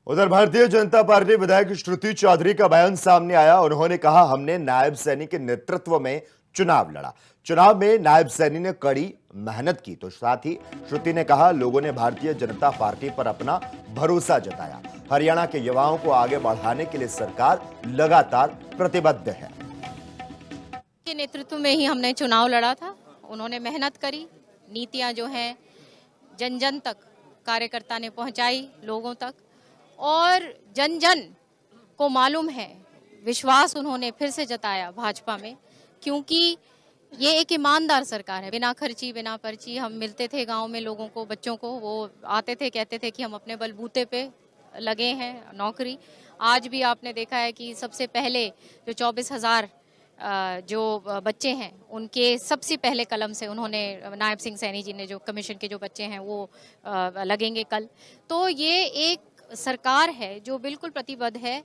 उधर भारतीय जनता पार्टी विधायक श्रुति चौधरी का बयान सामने आया। उन्होंने कहा, हमने नायब सैनी के नेतृत्व में चुनाव लड़ा। चुनाव में नायब सैनी ने कड़ी मेहनत की। तो साथ ही श्रुति ने कहा, लोगों ने भारतीय जनता पार्टी पर अपना भरोसा जताया। हरियाणा के युवाओं को आगे बढ़ाने के लिए सरकार लगातार प्रतिबद्ध है। के नेतृत्व में ही हमने चुनाव लड़ा था। उन्होंने मेहनत करी, नीतियां जो हैं जन जन तक कार्यकर्ता ने पहुंचाई, लोगों तक, और जन जन को मालूम है, विश्वास उन्होंने फिर से जताया भाजपा में, क्योंकि ये एक ईमानदार सरकार है। बिना खर्ची बिना पर्ची हम मिलते थे गांव में लोगों को, बच्चों को, वो आते थे, कहते थे कि हम अपने बलबूते पे लगे हैं नौकरी। आज भी आपने देखा है कि सबसे पहले जो 24,000 जो बच्चे हैं उनके सबसे पहले कलम से उन्होंने, नायब सिंह सैनी जी ने, जो कमीशन के जो बच्चे हैं वो लगेंगे कल। तो ये एक सरकार है जो बिल्कुल प्रतिबद्ध है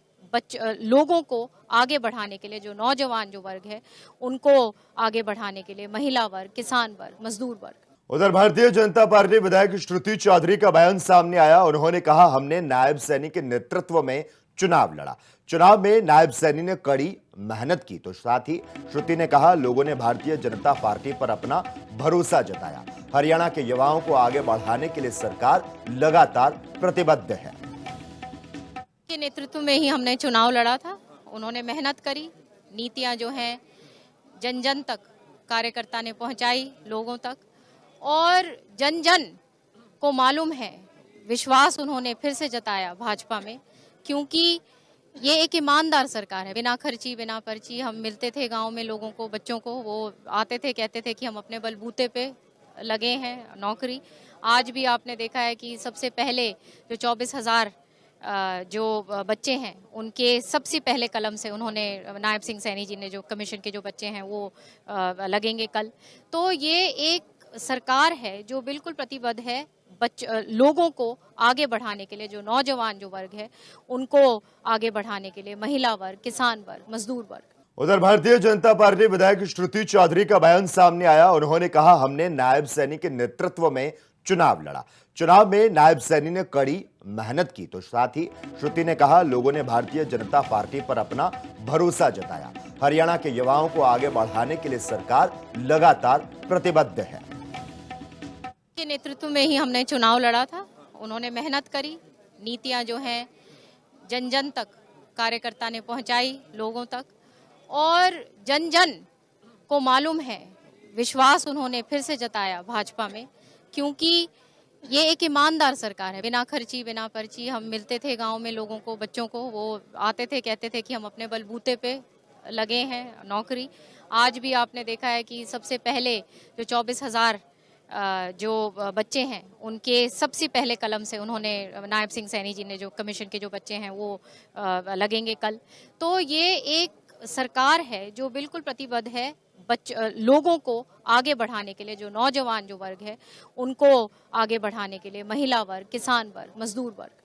लोगों को आगे बढ़ाने के लिए, जो नौजवान जो वर्ग है उनको आगे बढ़ाने के लिए, महिला वर्ग, किसान वर्ग, मजदूर वर्ग। उधर भारतीय जनता पार्टी विधायक श्रुति चौधरी का बयान सामने आया। उन्होंने कहा, हमने नायब सैनी के नेतृत्व में चुनाव लड़ा। चुनाव में नायब सैनी ने कड़ी मेहनत की। तो साथ ही श्रुति ने कहा, लोगों ने भारतीय जनता पार्टी पर अपना भरोसा जताया। हरियाणा के युवाओं को आगे बढ़ाने के लिए सरकार लगातार प्रतिबद्ध है। के नेतृत्व में ही हमने चुनाव लड़ा था। उन्होंने मेहनत करी, नीतियां जो हैं जन जन तक कार्यकर्ता ने पहुंचाई, लोगों तक, और जन जन को मालूम है, विश्वास उन्होंने फिर से जताया भाजपा में, क्योंकि ये एक ईमानदार सरकार है। बिना खर्ची बिना पर्ची हम मिलते थे गांव में लोगों को, बच्चों को, वो आते थे, कहते थे कि हम अपने बलबूते पे लगे हैं नौकरी। आज भी आपने देखा है कि सबसे पहले जो 24,000 जो बच्चे हैं उनके सबसे पहले कलम से उन्होंने, नायब सिंह सैनी जी ने, जो कमीशन के जो बच्चे हैं वो लगेंगे कल। तो ये एक सरकार है जो बिल्कुल प्रतिबद्ध है लोगों को आगे बढ़ाने के लिए, जो नौजवान जो वर्ग है उनको आगे बढ़ाने के लिए, महिला वर्ग, किसान वर्ग, मजदूर वर्ग। उधर भारतीय जनता पार्टी विधायक श्रुति चौधरी का बयान सामने आया। उन्होंने कहा, हमने नायब सैनी के नेतृत्व में चुनाव लड़ा। चुनाव में नायब सैनी ने कड़ी मेहनत की। तो साथ ही श्रुति ने कहा, लोगों ने भारतीय जनता पार्टी पर अपना भरोसा जताया। हरियाणा के युवाओं को आगे बढ़ाने के लिए सरकार लगातार प्रतिबद्ध है। के नेतृत्व में ही हमने चुनाव लड़ा था। उन्होंने मेहनत करी, नीतियां जो हैं जन जन तक कार्यकर्ता ने पहुंचाई, लोगों तक, और जन जन को मालूम है, विश्वास उन्होंने फिर से जताया भाजपा में, क्योंकि ये एक ईमानदार सरकार है। बिना खर्ची बिना पर्ची हम मिलते थे गांव में लोगों को, बच्चों को, वो आते थे, कहते थे कि हम अपने बलबूते पे लगे हैं नौकरी। आज भी आपने देखा है कि सबसे पहले जो 24,000 जो बच्चे हैं उनके सबसे पहले कलम से उन्होंने, नायब सिंह सैनी जी ने, जो कमीशन के जो बच्चे हैं वो लगेंगे कल। तो ये एक सरकार है जो बिल्कुल प्रतिबद्ध है लोगों को आगे बढ़ाने के लिए, जो नौजवान जो वर्ग है उनको आगे बढ़ाने के लिए, महिला वर्ग, किसान वर्ग, मजदूर वर्ग।